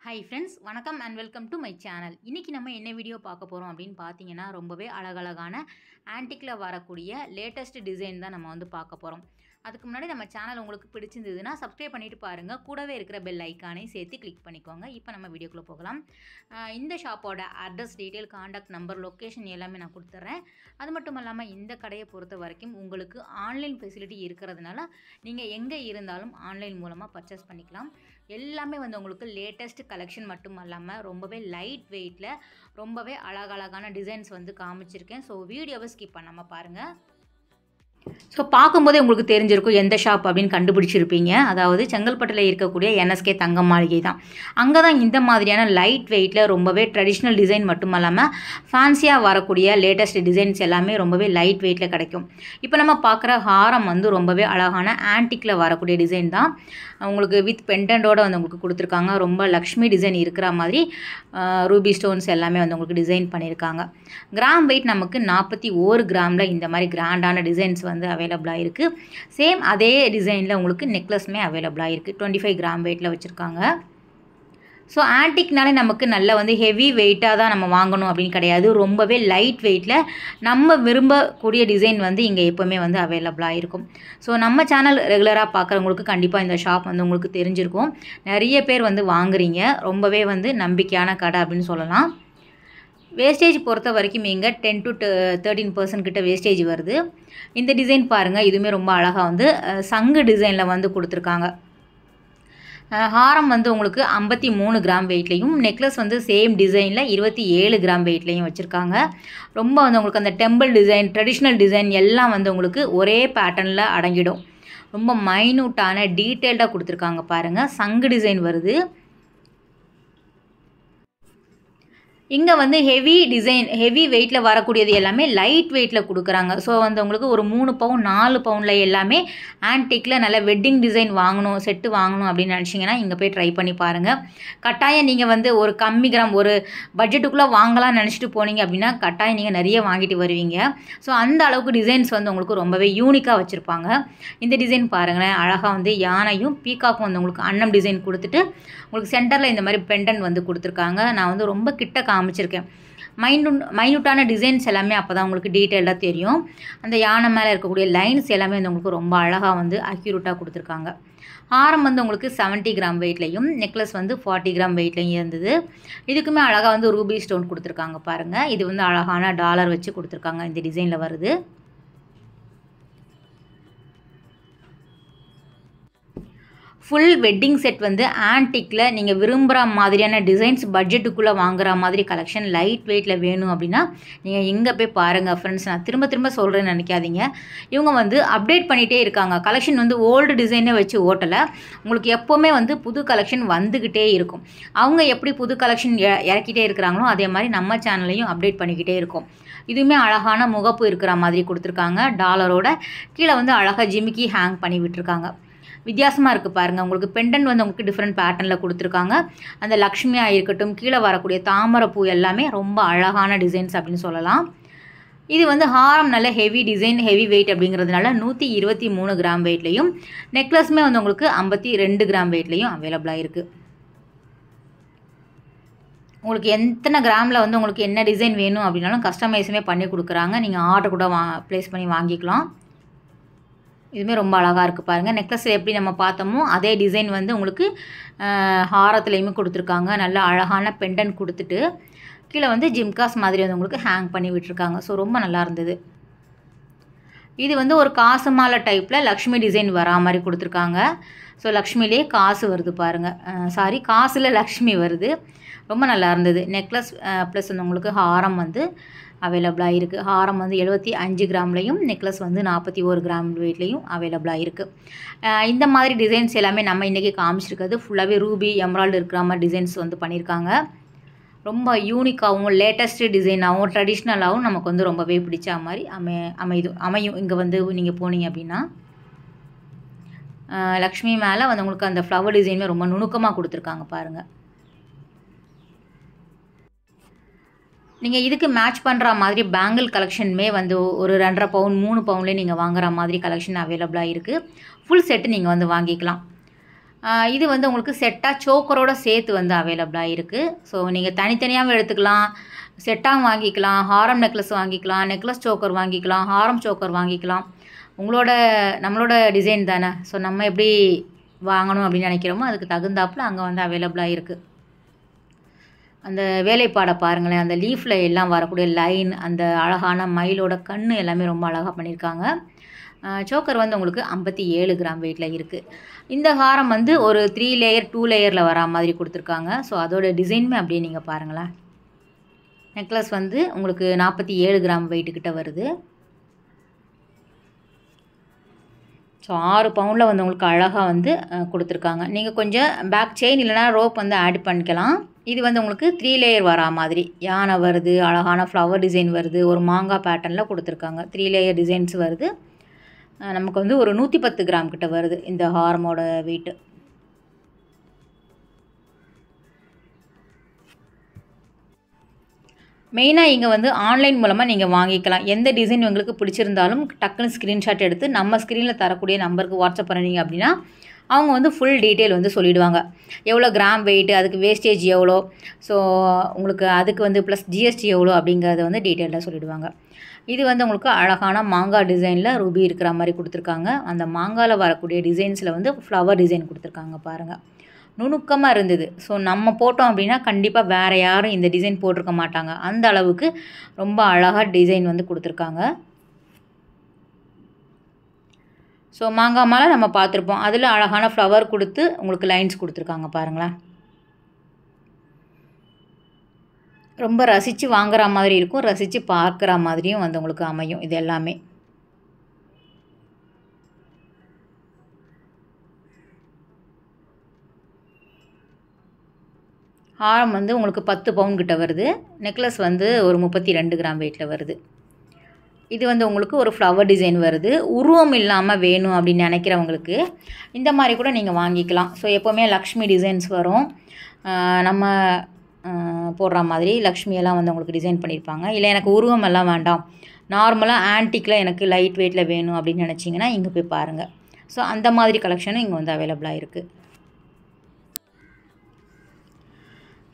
Hi friends, வணக்கம் and welcome to my channel. இன்றைக்கி நம்ம என்ன வீடியோ பார்க்க போகிறோம் அப்படின்னு பார்த்தீங்கன்னா, ரொம்பவே அழகழகான ஆன்டிக்கில் வரக்கூடிய லேட்டஸ்ட் டிசைன் தான் நம்ம வந்து பார்க்க போகிறோம். அதுக்கு முன்னாடி நம்ம சேனல் உங்களுக்கு பிடிச்சிருந்ததுன்னா சப்ஸ்கிரைப் பண்ணிவிட்டு பாருங்கள். கூடவே இருக்கிற பெல் ஐக்கானை சேர்த்து கிளிக் பண்ணிக்கோங்க. இப்போ நம்ம வீடியோக்குள்ளே போகலாம். இந்த ஷாப்போட address, detail, contact number, location எல்லாமே நான் கொடுத்துட்றேன். அது மட்டும் இல்லாமல் இந்த கடையை பொறுத்த வரைக்கும் உங்களுக்கு ஆன்லைன் ஃபெசிலிட்டி இருக்கிறதுனால நீங்கள் எங்கே இருந்தாலும் ஆன்லைன் மூலமாக பர்ச்சேஸ் பண்ணிக்கலாம். எல்லாமே வந்து உங்களுக்கு லேட்டஸ்ட் கலெக்ஷன் மட்டும் இல்லாமல் ரொம்பவே லைட் வெயிட்டில் ரொம்பவே அழகழகான டிசைன்ஸ் வந்து காமிச்சிருக்கேன். ஸோ வீடியோவை ஸ்கிப் பண்ணாமல் பாருங்கள். ஸோ பார்க்கும்போதே உங்களுக்கு தெரிஞ்சிருக்கும் எந்த ஷாப் அப்படின்னு கண்டுபிடிச்சிருப்பீங்க. அதாவது செங்கல்பட்டில் இருக்கக்கூடிய NSK தங்க மாளிகை தான். அங்கே தான் இந்த மாதிரியான லைட் வெயிட்டில் ரொம்பவே ட்ரெடிஷ்னல் டிசைன் மட்டும் இல்லாமல் ஃபேன்சியாக வரக்கூடிய லேட்டஸ்ட் டிசைன்ஸ் எல்லாமே ரொம்பவே லைட் வெயிட்டில் கிடைக்கும். இப்போ நம்ம பார்க்குற ஹாரம் வந்து ரொம்பவே அழகான ஆன்டிக்கில் வரக்கூடிய டிசைன் தான். உங்களுக்கு வித் பெண்டன்ட்டோடு வந்து உங்களுக்கு கொடுத்துருக்காங்க. ரொம்ப லக்ஷ்மி டிசைன் இருக்கிற மாதிரி ரூபி ஸ்டோன்ஸ் எல்லாமே வந்து உங்களுக்கு டிசைன் பண்ணியிருக்காங்க. கிராம் வெயிட் நமக்கு 41 கிராமில் இந்த மாதிரி கிராண்டான டிசைன்ஸ் வந்து அவைலபிளாக இருக்குது. சேம் அதே டிசைனில் உங்களுக்கு நெக்லஸ்மே அவைலபிளாக இருக்குது. 25 கிராம் வெயிட்டில் வச்சுருக்காங்க. ஸோ ஆன்டிக்னாலே நமக்கு நல்ல வந்து ஹெவி வெயிட்டாக தான் நம்ம வாங்கணும் அப்படின்னு கிடையாது. ரொம்பவே லைட் வெயிட்டில் நம்ம விரும்பக்கூடிய டிசைன் வந்து இங்கே எப்போவுமே வந்து அவைலபிளாக இருக்கும். ஸோ நம்ம சேனல் ரெகுலராக பார்க்குறவங்களுக்கு கண்டிப்பாக இந்த ஷாப் வந்து உங்களுக்கு தெரிஞ்சிருக்கும். நிறைய பேர் வந்து வாங்குறீங்க. ரொம்பவே வந்து நம்பிக்கையான கடை அப்படின்னு சொல்லலாம். வேஸ்டேஜ் பொறுத்த வரைக்கும் இங்கே 10 to 13% கிட்ட வேஸ்டேஜ் வருது. இந்த டிசைன் பாருங்கள், இதுவுமே ரொம்ப அழகாக வந்து சங்கு டிசைனில் வந்து கொடுத்துருக்காங்க. ஹாரம் வந்து உங்களுக்கு 53 கிராம் வெயிட்லேயும், நெக்லஸ் வந்து சேம் டிசைனில் 27 கிராம் வெயிட்லேயும் வச்சுருக்காங்க. ரொம்ப வந்து உங்களுக்கு அந்த டெம்பிள் டிசைன், ட்ரெடிஷ்னல் டிசைன் எல்லாம் வந்து உங்களுக்கு ஒரே பேட்டர்னில் அடங்கிடும். ரொம்ப மைன்யூட்டான டீட்டெயில்டாக கொடுத்துருக்காங்க பாருங்கள். சங்கு டிசைன் வருது. இங்கே வந்து ஹெவி டிசைன், ஹெவி வெயிட்டில் வரக்கூடியது எல்லாமே லைட் வெயிட்டில் கொடுக்குறாங்க. ஸோ வந்து உங்களுக்கு ஒரு 3 பவுன் 4 பவுனில் எல்லாமே ஆன்டிக்கில் நல்ல வெட்டிங் டிசைன் வாங்கணும், செட்டு வாங்கணும் அப்படின்னு நினச்சிங்கன்னா இங்கே போய் ட்ரை பண்ணி பாருங்கள். கட்டாயம் நீங்கள் வந்து ஒரு கம்மி கிராம் ஒரு பட்ஜெட்டுக்குள்ளே வாங்கலாம்னு நினச்சிட்டு போனீங்க அப்படின்னா கட்டாயம் நீங்கள் நிறைய வாங்கிட்டு வருவீங்க. ஸோ அந்த அளவுக்கு டிசைன்ஸ் வந்து உங்களுக்கு ரொம்பவே யூனிக்காக வச்சுருப்பாங்க. இந்த டிசைன் பாருங்களேன், அழகாக வந்து யானையும் பீக்காக்கும் வந்து உங்களுக்கு அன்னம் டிசைன் கொடுத்துட்டு உங்களுக்கு சென்டரில் இந்த மாதிரி பெண்டன் வந்து கொடுத்துருக்காங்க. நான் வந்து ரொம்ப கிட்ட காமிச்சிருக்கேன். மைன்யூட்டான டிசைன்ஸ் எல்லாமே அப்போ தான் உங்களுக்கு டீட்டெயிலாக தெரியும். அந்த யானை மேலே இருக்கக்கூடிய லைன்ஸ் எல்லாமே வந்து உங்களுக்கு ரொம்ப அழகாக வந்து அக்யூரேட்டாக கொடுத்துருக்காங்க. ஹாரம் வந்து உங்களுக்கு 70 கிராம் வெயிட்லையும், நெக்லஸ் வந்து 40 கிராம் வெயிட்லையும் இருந்தது. இதுக்குமே அழகாக வந்து ரூபி ஸ்டோன் கொடுத்துருக்காங்க பாருங்கள். இது வந்து அழகான டாலர் வச்சு கொடுத்துருக்காங்க. இந்த டிசைனில் வருது. ஃபுல் வெட்டிங் செட் வந்து ஆன்டிக்கில் நீங்கள் விரும்புகிற மாதிரியான டிசைன்ஸ் பட்ஜெட்டுக்குள்ளே வாங்குகிற மாதிரி கலெக்ஷன் லைட் வெயிட்டில் வேணும் அப்படின்னா நீங்கள் எங்கே போய் பாருங்கள் ஃப்ரெண்ட்ஸ். நான் திரும்ப திரும்ப சொல்கிறேன்னு நினைக்காதீங்க. இவங்க வந்து அப்டேட் பண்ணிகிட்டே இருக்காங்க. கலெக்ஷன் வந்து ஓல்டு டிசைனே வச்சு ஓட்டலை. உங்களுக்கு எப்போவுமே வந்து புது கலெக்ஷன் வந்துக்கிட்டே இருக்கும். அவங்க எப்படி புது கலெக்ஷன் இறக்கிட்டே இருக்கிறாங்களோ அதே மாதிரி நம்ம சேனலையும் அப்டேட் பண்ணிக்கிட்டே இருக்கும். இதுவுமே அழகான முகப்பு இருக்கிற மாதிரி கொடுத்துருக்காங்க. டாலரோட கீழே வந்து அழகாக ஜிமிக்கி ஹேங் பண்ணி விட்டுருக்காங்க. வித்தியாசமாக இருக்குது பாருங்கள். உங்களுக்கு பெண்டன் வந்து உங்களுக்கு டிஃப்ரெண்ட் பேட்டர்னில் கொடுத்துருக்காங்க. அந்த லக்ஷ்மியாக இருக்கட்டும், கீழே வரக்கூடிய தாமரைப்பூ எல்லாமே ரொம்ப அழகான டிசைன்ஸ் அப்படின்னு சொல்லலாம். இது வந்து ஹாரம் நல்ல ஹெவி டிசைன், ஹெவி வெயிட் அப்படிங்கிறதுனால 123 கிராம் வெயிட்லேயும், நெக்லஸுமே வந்து உங்களுக்கு 52 கிராம் வெயிட்லேயும் அவைலபிளாக இருக்குது. உங்களுக்கு எத்தனை கிராமில் வந்து உங்களுக்கு என்ன டிசைன் வேணும் அப்படின்னாலும் கஸ்டமைஸுமே பண்ணி கொடுக்குறாங்க. நீங்கள் ஆர்டர் கூட ப்ளேஸ் பண்ணி வாங்கிக்கலாம். இதுவுமே ரொம்ப அழகாக இருக்குது பாருங்கள். நெக்லஸில் எப்படி நம்ம பார்த்தோமோ அதே டிசைன் வந்து உங்களுக்கு ஹாரத்துலேயுமே கொடுத்துருக்காங்க. நல்ல அழகான பெண்டன் கொடுத்துட்டு கீழே வந்து ஜிம்காஸ் மாதிரி வந்து உங்களுக்கு ஹேங் பண்ணி விட்டுருக்காங்க. ஸோ ரொம்ப நல்லா இருந்தது. இது வந்து ஒரு காசு மாலை டைப்பில் லக்ஷ்மி டிசைன் வரா மாதிரி கொடுத்துருக்காங்க. ஸோ லக்ஷ்மிலே காசு வருது பாருங்கள். காசில் லக்ஷ்மி வருது. ரொம்ப நல்லா இருந்தது. நெக்லஸ் ப்ளஸ் வந்து உங்களுக்கு ஹாரம் வந்து அவைலபிளாக இருக்குது. ஹாரம் வந்து 75 கிராம்லேயும், நெக்லஸ் வந்து 41 கிராம் வெயிட்லேயும் அவைலபிளாக இருக்குது. இந்த மாதிரி டிசைன்ஸ் எல்லாமே நம்ம இன்றைக்கி காமிச்சிருக்கிறது ஃபுல்லாகவே ரூபி எம்ராய்டு இருக்கிற மாதிரி டிசைன்ஸ் வந்து பண்ணியிருக்காங்க. ரொம்ப யூனிக்காகவும் லேட்டஸ்ட் டிசைனாகவும் ட்ரெடிஷ்னலாகவும் நமக்கு வந்து ரொம்பவே பிடிச்ச மாதிரி அமையும். இங்கே வந்து நீங்கள் போனீங்க அப்படின்னா லக்ஷ்மி மேலே வந்து உங்களுக்கு அந்த ஃப்ளவர் டிசைனுமே ரொம்ப நுணுக்கமாக கொடுத்துருக்காங்க பாருங்கள். நீங்கள் இதுக்கு மேட்ச் பண்ணுற மாதிரி பேங்கிள் கலெக்ஷனுமே வந்து ஒரு 2.5 பவுன் 3 பவுன்லேயே நீங்கள் வாங்குகிற மாதிரி கலெக்ஷன் அவைலபிளாக இருக்குது. ஃபுல் செட்டு நீங்கள் வந்து வாங்கிக்கலாம். இது வந்து உங்களுக்கு செட்டாக சோக்கரோட சேர்த்து வந்து அவைலபிளாக இருக்குது. ஸோ நீங்கள் தனித்தனியாகவும் எடுத்துக்கலாம், செட்டாகவும் வாங்கிக்கலாம், ஹாரம் நெக்லஸ் வாங்கிக்கலாம், நெக்லஸ் சோக்கர் வாங்கிக்கலாம், ஹாரம் சோக்கர் வாங்கிக்கலாம். நம்மளோட டிசைன் தானே. ஸோ நம்ம எப்படி வாங்கணும் அப்படின்னு நினைக்கிறோமோ அதுக்கு தகுந்தாப்பில் அங்கே வந்து அவைலபிளாக இருக்குது. அந்த வேலைப்பாடை பாருங்களேன், அந்த லீஃபில் எல்லாம் வரக்கூடிய லைன், அந்த அழகான மயிலோட கண் எல்லாமே ரொம்ப அழகாக பண்ணியிருக்காங்க. சோக்கர் வந்து உங்களுக்கு 57 கிராம் வெயிட்டில் இருக்குது. இந்த ஹாரம் வந்து ஒரு 3 லேயர் 2 லேயரில் வரா மாதிரி கொடுத்துருக்காங்க. ஸோ அதோட டிசைனுமே அப்படியே நீங்கள் பாருங்களேன். நெக்லஸ் வந்து உங்களுக்கு 47 கிராம் வெயிட்டுக்கிட்ட வருது. ஸோ 6 பவுண்டில் வந்து உங்களுக்கு அழகாக வந்து கொடுத்துருக்காங்க. நீங்கள் கொஞ்சம் பேக் செயின் இல்லைனா ரோப் வந்து ஆட் பண்ணிக்கலாம். இது வந்து உங்களுக்கு 3 லேயர் வரா மாதிரி யானை வருது, அழகான ஃப்ளவர் டிசைன் வருது, ஒரு மாங்காய் பேட்டர்னில் கொடுத்துருக்காங்க. 3 லேயர் டிசைன்ஸ் வருது. நமக்கு வந்து ஒரு 110 கிராம் கிட்ட வருது இந்த ஹாரமோட வெயிட்டு. மெயினாக இங்கே வந்து ஆன்லைன் மூலமாக நீங்கள் வாங்கிக்கலாம். எந்த டிசைன் உங்களுக்கு பிடிச்சிருந்தாலும் டக்குன்னு ஸ்க்ரீன்ஷாட் எடுத்து நம்ம ஸ்க்ரீனில் தரக்கூடிய நம்பருக்கு வாட்ஸ்அப் பண்ணிங்க அப்படின்னா அவங்க வந்து ஃபுல் டீட்டெயில் வந்து சொல்லிவிடுவாங்க. எவ்வளோ கிராம் வெயிட்டு, அதுக்கு வேஸ்டேஜ் எவ்வளோ, ஸோ உங்களுக்கு அதுக்கு வந்து ப்ளஸ் ஜிஎஸ்டி எவ்வளோ அப்படிங்கிறத வந்து டீட்டெயிலாக சொல்லிவிடுவாங்க. இது வந்து உங்களுக்கு அழகான மாங்காய் டிசைனில் ரூபி இருக்கிற மாதிரி கொடுத்துருக்காங்க. அந்த மாங்காயில் வரக்கூடிய டிசைன்ஸில் வந்து ஃப்ளவர் டிசைன் கொடுத்துருக்காங்க பாருங்கள். நுணுக்கமாக இருந்தது. ஸோ நம்ம போட்டோம் அப்படின்னா கண்டிப்பாக வேறு யாரும் இந்த டிசைன் போட்டிருக்க மாட்டாங்க. அந்த அளவுக்கு ரொம்ப அழகாக டிசைன் வந்து கொடுத்துருக்காங்க. ஸோ மாங்காய் மாலை நம்ம பார்த்துருப்போம். அதில் அழகான ஃப்ளவர் கொடுத்து உங்களுக்கு லைன்ஸ் கொடுத்துருக்காங்க பாருங்களேன். ரொம்ப ரசித்து வாங்குற மாதிரி இருக்கும், ரசித்து பார்க்குற மாதிரியும் வந்து உங்களுக்கு அமையும் இது எல்லாமே. ஹாரம் வந்து உங்களுக்கு 10 பவுன் கிட்ட வருது. நெக்லஸ் வந்து ஒரு 32 கிராம் வெயிட்டில் வருது. இது வந்து உங்களுக்கு ஒரு ஃப்ளவர் டிசைன் வருது. உருவம் இல்லாமல் வேணும் அப்படின்னு நினைக்கிறவங்களுக்கு இந்த மாதிரி கூட நீங்கள் வாங்கிக்கலாம். ஸோ எப்போவுமே லக்ஷ்மி டிசைன்ஸ் வரும், நம்ம போடுற மாதிரி லக்ஷ்மியெல்லாம் வந்து உங்களுக்கு டிசைன் பண்ணியிருப்பாங்க. இல்லை எனக்கு உருவம் எல்லாம் வேண்டாம், நார்மலாக ஆன்டிக்கில் எனக்கு லைட் வெயிட்டில் வேணும் அப்படின்னு நினச்சிங்கன்னா இங்கே போய் பாருங்கள். ஸோ அந்த மாதிரி கலெக்ஷனும் இங்கே வந்து அவைலபிளாக இருக்குது.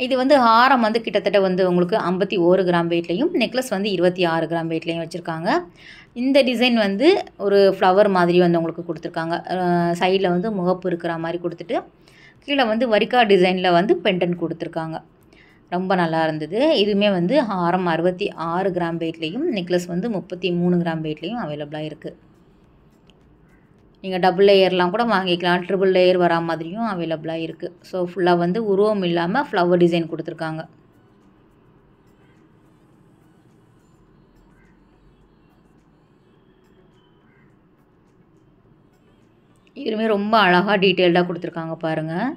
இது வந்து ஹாரம் வந்து கிட்டத்தட்ட வந்து உங்களுக்கு 51 கிராம் வெயிட்லையும், நெக்லஸ் வந்து 26 கிராம் வெயிட்லையும் வச்சுருக்காங்க. இந்த டிசைன் வந்து ஒரு ஃப்ளவர் மாதிரி வந்து உங்களுக்கு கொடுத்துருக்காங்க. சைடில் வந்து முகப்பு இருக்கிற மாதிரி கொடுத்துட்டு கீழே வந்து வரிக்கா டிசைனில் வந்து பெண்டன்ட் கொடுத்துருக்காங்க. ரொம்ப நல்லா இருந்தது. இதுவுமே வந்து ஹாரம் 66 கிராம் வெயிட்லேயும், நெக்லஸ் வந்து 33 கிராம் வெயிட்லேயும் அவைலபிளாக இருக்குது. நீங்கள் டபுள் லேயர்லாம் கூட வாங்கிக்கலாம், ட்ரிபிள் லேயர் வரா மாதிரியும் அவைலபிளாக இருக்குது. ஸோ ஃபுல்லாக வந்து உருவம் இல்லாமல் ஃப்ளவர் டிசைன் கொடுத்துருக்காங்க. இதுவுமே ரொம்ப அழகாக டீட்டெயில்டாக கொடுத்துருக்காங்க பாருங்கள்.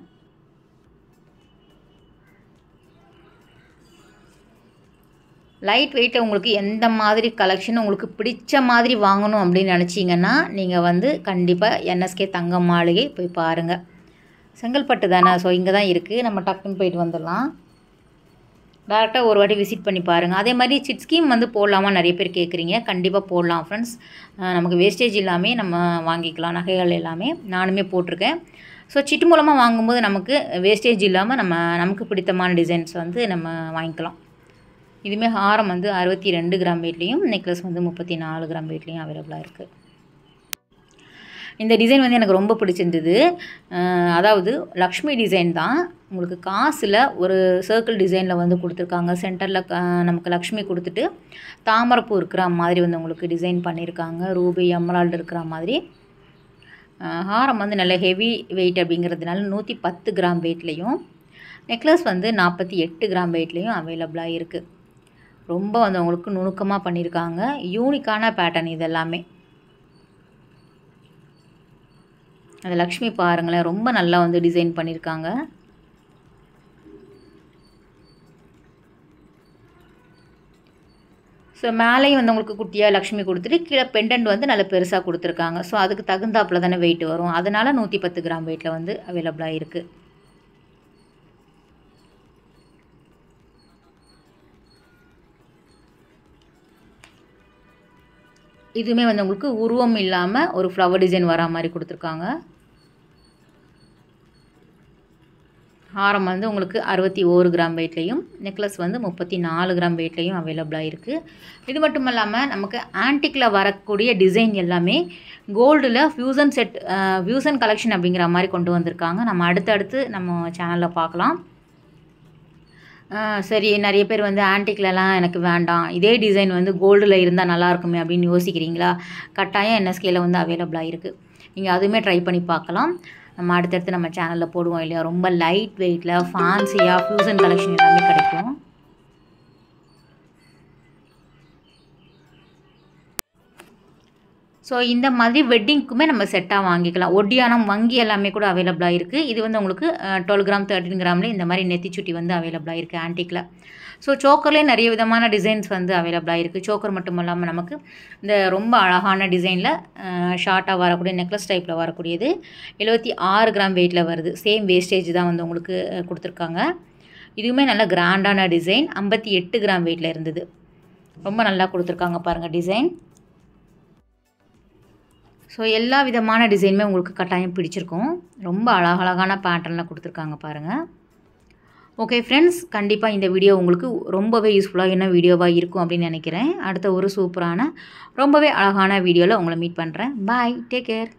லைட் வெயிட்டில் உங்களுக்கு எந்த மாதிரி கலெக்ஷன் உங்களுக்கு பிடிச்ச மாதிரி வாங்கணும் அப்படின்னு நினச்சிங்கன்னா நீங்கள் வந்து கண்டிப்பாக என்எஸ்கே தங்க மாளிகை போய் பாருங்கள். செங்கல்பட்டு தானே, ஸோ இங்கே தான் இருக்குது. நம்ம டக்குன்னு போயிட்டு வந்துடலாம். டேரெக்டாக ஒரு வாட்டி விசிட் பண்ணி பாருங்கள். அதே மாதிரி சிட் ஸ்கீம் வந்து போடலாமா நிறைய பேர் கேட்குறீங்க. கண்டிப்பாக போடலாம் ஃப்ரெண்ட்ஸ். நமக்கு வேஸ்டேஜ் எல்லாமே நம்ம வாங்கிக்கலாம், நகைகள் எல்லாமே நானுமே போட்டிருக்கேன். ஸோ சிட்டு மூலமாக வாங்கும்போது நமக்கு வேஸ்டேஜ் இல்லாமல் நமக்கு பிடித்தமான டிசைன்ஸ் வந்து நம்ம வாங்கிக்கலாம். இதுவுமே ஹாரம் வந்து 62 கிராம் வெயிட்லேயும், நெக்லஸ் வந்து 34 கிராம் வெயிட்லேயும் அவைலபிளாக இருக்குது. இந்த டிசைன் வந்து எனக்கு ரொம்ப பிடிச்சிருந்தது. அதாவது லக்ஷ்மி டிசைன் தான். உங்களுக்கு காசில் ஒரு சர்க்கிள் டிசைனில் வந்து கொடுத்துருக்காங்க. சென்டரில் நமக்கு லக்ஷ்மி கொடுத்துட்டு தாமரைப்பூ இருக்கிற மாதிரி வந்து உங்களுக்கு டிசைன் பண்ணியிருக்காங்க. ரூபி எமரால்டு இருக்கிற மாதிரி. ஹாரம் வந்து நல்ல ஹெவி வெயிட் அப்படிங்கிறதுனால 110 கிராம் வெயிட்லேயும், நெக்லஸ் வந்து 48 கிராம் வெயிட்லேயும் அவைலபிளாக இருக்குது. ரொம்ப வந்து உங்களுக்கு நுணுக்கமாக பண்ணியிருக்காங்க. யூனிக்கான பேட்டர்ன் இது எல்லாமே. அந்த லக்ஷ்மி பாருங்களேன், ரொம்ப நல்லா வந்து டிசைன் பண்ணியிருக்காங்க. ஸோ மேலேயும் வந்து உங்களுக்கு குட்டியாக லக்ஷ்மி கொடுத்துட்டு கீழே பெண்டன்ட் வந்து நல்ல பெருசாக கொடுத்துருக்காங்க. ஸோ அதுக்கு தகுந்தாப்பில் தானே வெயிட் வரும். அதனால் 110 கிராம் வெயிட்டில் வந்து அவைலபிளாக இருக்குது. இதுவுமே வந்து உங்களுக்கு உருவம் இல்லாமல் ஒரு ஃப்ளவர் டிசைன் வரா மாதிரி கொடுத்துருக்காங்க. ஹாரம் வந்து உங்களுக்கு 61 கிராம் வெயிட்லேயும், நெக்லஸ் வந்து 34 கிராம் வெயிட்லேயும் அவைலபிளாக இருக்குது. இது மட்டும் இல்லாமல் நமக்கு ஆன்டிக்கில் வரக்கூடிய டிசைன் எல்லாமே கோல்டில் ஃபியூசன் கலெக்ஷன் அப்படிங்கிற மாதிரி கொண்டு வந்திருக்காங்க. நம்ம அடுத்தடுத்து நம்ம சேனலில் பார்க்கலாம். சரி, நிறைய பேர் வந்து ஆன்டிக்லலாம் எனக்கு வேண்டாம், இதே டிசைன் வந்து கோல்டில் இருந்தால் நல்லாயிருக்குமே அப்படின்னு யோசிக்கிறீங்களா? கட்டாயம் NSKல வந்து அவைலபிளாக இருக்குது. நீங்கள் அதுவுமே ட்ரை பண்ணி பார்க்கலாம். நம்ம அடுத்தடுத்து நம்ம சேனலில் போடுவோம் இல்லையா? ரொம்ப லைட் வெயிட்டில் ஃபேன்சியாக ஃபியூசன் கலெக்ஷன் எல்லாமே கிடைக்கும். ஸோ இந்த மாதிரி வெட்டிங்க்குமே நம்ம செட்டாக வாங்கிக்கலாம். ஒட்டியானம் வங்கி எல்லாமே கூட அவைலபிளாக இருக்குது. இது வந்து உங்களுக்கு 12 கிராம் 13 கிராமில் இந்த மாதிரி நெத்திச்சுட்டி வந்து அவைலபிளாக இருக்குது ஆன்டிக்கில். ஸோ சோக்கர்லேயே நிறைய விதமான டிசைன்ஸ் வந்து அவைலபிளாக இருக்குது. சோக்கர் மட்டும் இல்லாமல் நமக்கு இந்த ரொம்ப அழகான டிசைனில் ஷார்ட்டாக வரக்கூடிய நெக்லஸ் டைப்பில் வரக்கூடியது 76 கிராம் வெயிட்டில் வருது. சேம் வேஸ்டேஜ் தான் வந்து உங்களுக்கு கொடுத்துருக்காங்க. இதுவுமே நல்ல கிராண்டான டிசைன் 58 கிராம் வெயிட்டில் இருந்தது. ரொம்ப நல்லா கொடுத்துருக்காங்க பாருங்கள் டிசைன். ஸோ எல்லா விதமான டிசைனுமே உங்களுக்கு கட்டாயம் பிடிச்சிருக்கும். ரொம்ப அழகழகான பேட்டர்னில் கொடுத்துருக்காங்க பாருங்கள். ஓகே ஃப்ரெண்ட்ஸ், கண்டிப்பாக இந்த வீடியோ உங்களுக்கு ரொம்பவே யூஸ்ஃபுல்லாக வீடியோவாக இருக்கும் அப்படின்னு நினைக்கிறேன். அடுத்த ஒரு சூப்பரான ரொம்பவே அழகான வீடியோவில் உங்களை மீட் பண்ணுறேன். பாய், டேக் கேர்.